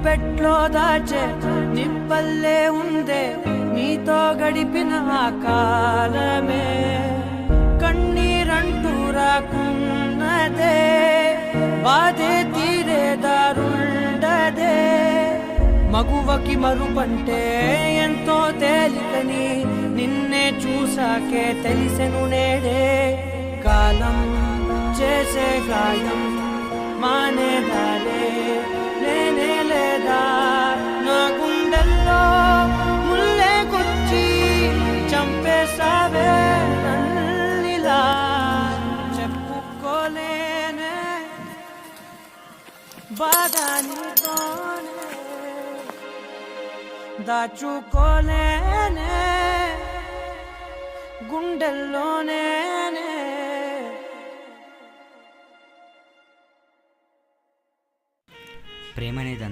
గుప్పెట్లో దాచే నిప్పల్లే ఉందే నీతో గడిపిన ఆ కాలమే కన్నీరంటూ రాకున్నదే బాధే తీరే దారుండదే మగువకి మరుపంటే ఎంతో తేలికని నిన్నే చూసాకే తెలిసెను నేడే కాలం చేసే గాయం మానేదారే లేనే లేదా నా గుండెల్లో ముల్లే గుచ్చి చంపేసావే నన్నిలా చెప్పుకోలేనే బాధ నీతోనే దాచుకోలేనే గుండెల్లోనే ప్రేమ అనేది